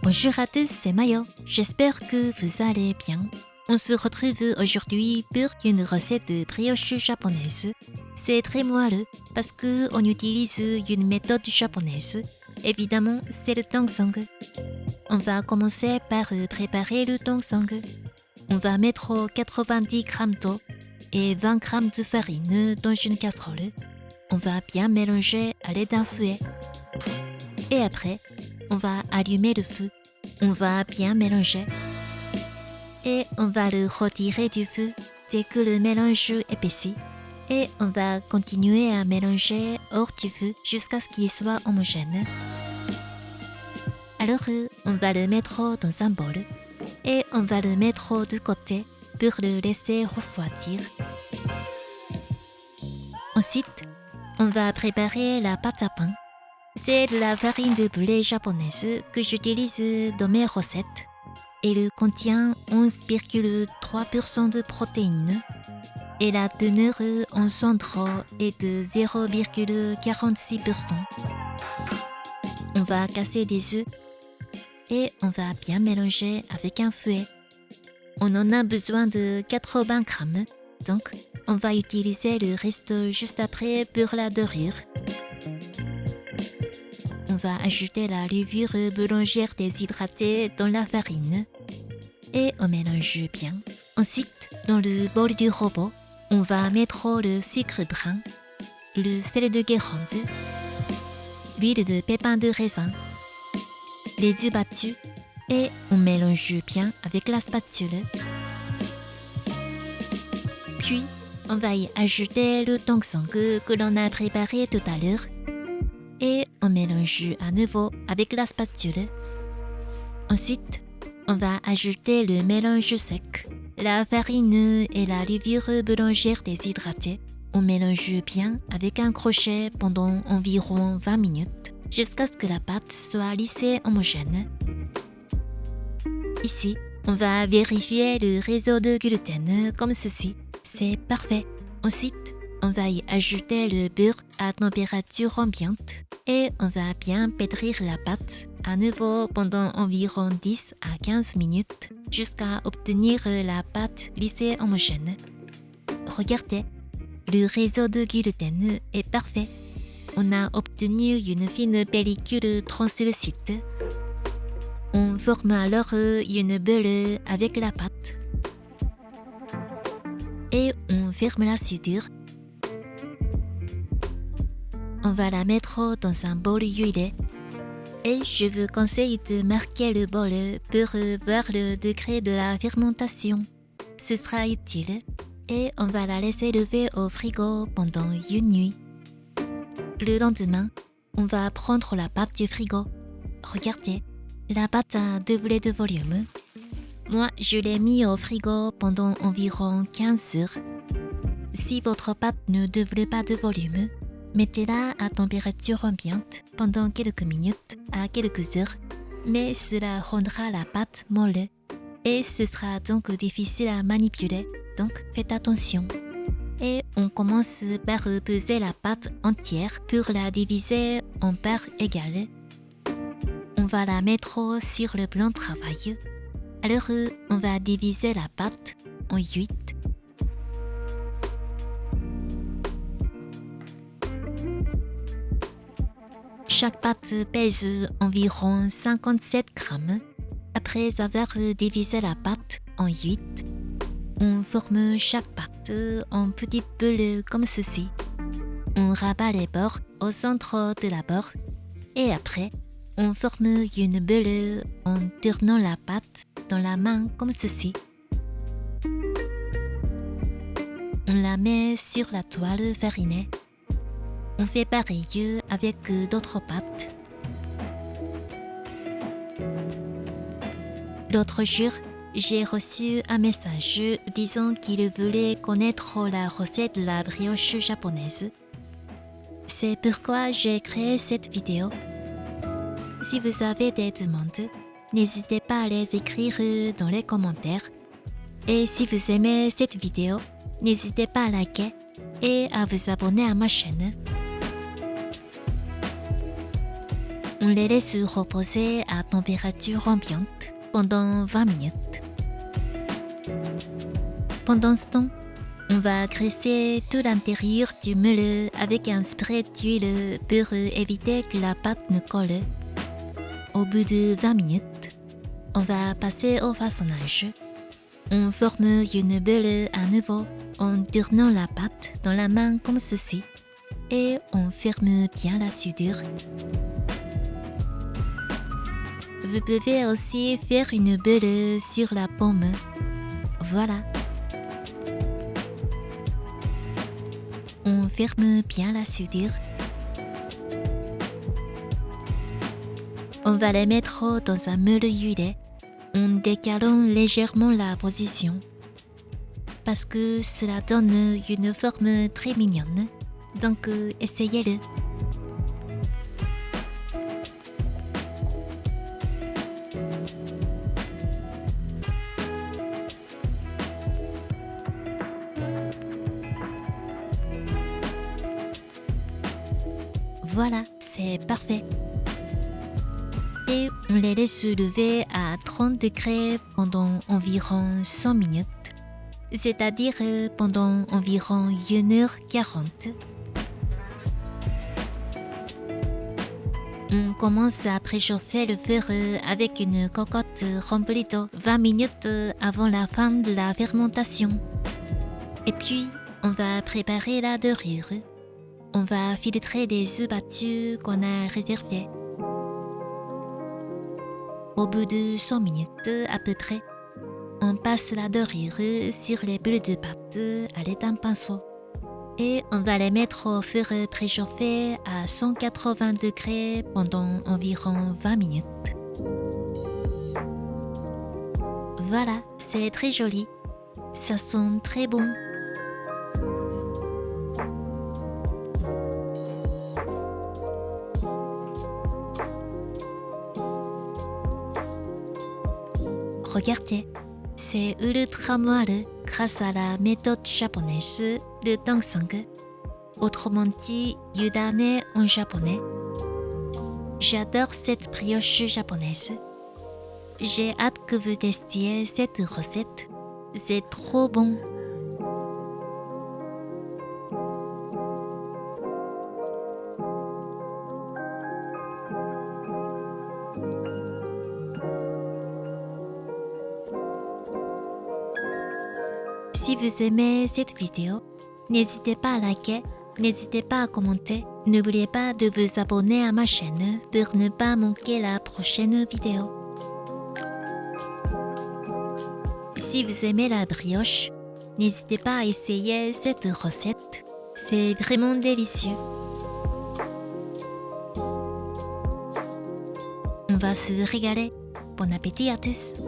Bonjour à tous, c'est Mayo. J'espère que vous allez bien. On se retrouve aujourd'hui pour une recette de brioche japonaise. C'est très moelleux parce qu'on utilise une méthode japonaise. Évidemment, c'est le tongsang. On va commencer par préparer le tongsang. On va mettre 90 g d'eau et 20 g de farine dans une casserole. On va bien mélanger à l'aide d'un fouet. Et après, on va allumer le feu. On va bien mélanger. Et on va le retirer du feu dès que le mélange épaissit. Et on va continuer à mélanger hors du feu jusqu'à ce qu'il soit homogène. Alors, on va le mettre dans un bol. Et on va le mettre de côté pour le laisser refroidir. Ensuite, on va préparer la pâte à pain. C'est de la farine de blé japonaise que j'utilise dans mes recettes. Elle contient 11,3% de protéines et la teneur en centre est de 0,46%. On va casser des œufs et on va bien mélanger avec un fouet. On en a besoin de 80 g, donc on va utiliser le reste juste après pour la dorure. On va ajouter la levure boulangère déshydratée dans la farine et on mélange bien. Ensuite, dans le bol du robot, on va mettre le sucre brun, le sel de Guérande, l'huile de pépins de raisin, les œufs battus et on mélange bien avec la spatule. Puis, on va y ajouter le tongsang que l'on a préparé tout à l'heure. Et on mélange à nouveau avec la spatule. Ensuite, on va ajouter le mélange sec, la farine et la levure boulangère déshydratée. On mélange bien avec un crochet pendant environ 20 minutes jusqu'à ce que la pâte soit lisse et homogène. Ici, on va vérifier le réseau de gluten comme ceci. C'est parfait. Ensuite, on va y ajouter le beurre à température ambiante et on va bien pétrir la pâte à nouveau pendant environ 10 à 15 minutes jusqu'à obtenir la pâte lisse et homogène. Regardez, le réseau de gluten est parfait. On a obtenu une fine pellicule translucide. On forme alors une bulle avec la pâte. Et on ferme la soudure. On va la mettre dans un bol huilé. Et je vous conseille de marquer le bol pour voir le degré de la fermentation. Ce sera utile. Et on va la laisser lever au frigo pendant une nuit. Le lendemain, on va prendre la pâte du frigo. Regardez, la pâte a doublé de volume. Moi, je l'ai mis au frigo pendant environ 15 heures. Si votre pâte ne double pas de volume, mettez-la à température ambiante pendant quelques minutes à quelques heures, mais cela rendra la pâte molle et ce sera donc difficile à manipuler, donc faites attention. Et on commence par peser la pâte entière pour la diviser en parts égales. On va la mettre sur le plan de travail. Alors, on va diviser la pâte en 8. Chaque pâte pèse environ 57 g. Après avoir divisé la pâte en 8, on forme chaque pâte en petites bulles comme ceci. On rabat les bords au centre de la boule et après, on forme une bulle en tournant la pâte dans la main comme ceci. On la met sur la toile farinée. On fait pareil avec d'autres pâtes. L'autre jour, j'ai reçu un message disant qu'il voulait connaître la recette de la brioche japonaise. C'est pourquoi j'ai créé cette vidéo. Si vous avez des demandes, n'hésitez pas à les écrire dans les commentaires. Et si vous aimez cette vidéo, n'hésitez pas à liker et à vous abonner à ma chaîne. On les laisse reposer à température ambiante pendant 20 minutes. Pendant ce temps, on va graisser tout l'intérieur du moule avec un spray d'huile pour éviter que la pâte ne colle. Au bout de 20 minutes, on va passer au façonnage. On forme une boule à nouveau en tournant la pâte dans la main comme ceci et on ferme bien la soudure. Vous pouvez aussi faire une boule sur la paume. Voilà. On ferme bien la soudure. On va les mettre dans un moule huilé en décalant légèrement la position parce que cela donne une forme très mignonne. Donc essayez-le. Voilà, c'est parfait. Et on les laisse se lever à 30 degrés pendant environ 100 minutes, c'est-à-dire pendant environ 1h40. On commence à préchauffer le feu avec une cocotte remplie d'eau 20 minutes avant la fin de la fermentation. Et puis, on va préparer la dorure. On va filtrer des œufs battus qu'on a réservés. Au bout de 100 minutes à peu près, on passe la dorure sur les bulles de pâte à l'aide d'un pinceau. Et on va les mettre au four préchauffé à 180 degrés pendant environ 20 minutes. Voilà, c'est très joli. Ça sent très bon. Regardez, c'est ultra moelleux grâce à la méthode japonaise de Dongsung, autrement dit yudane en japonais. J'adore cette brioche japonaise. J'ai hâte que vous testiez cette recette. C'est trop bon. Si vous aimez cette vidéo, n'hésitez pas à liker, n'hésitez pas à commenter. N'oubliez pas de vous abonner à ma chaîne pour ne pas manquer la prochaine vidéo. Si vous aimez la brioche, n'hésitez pas à essayer cette recette. C'est vraiment délicieux. On va se régaler. Bon appétit à tous!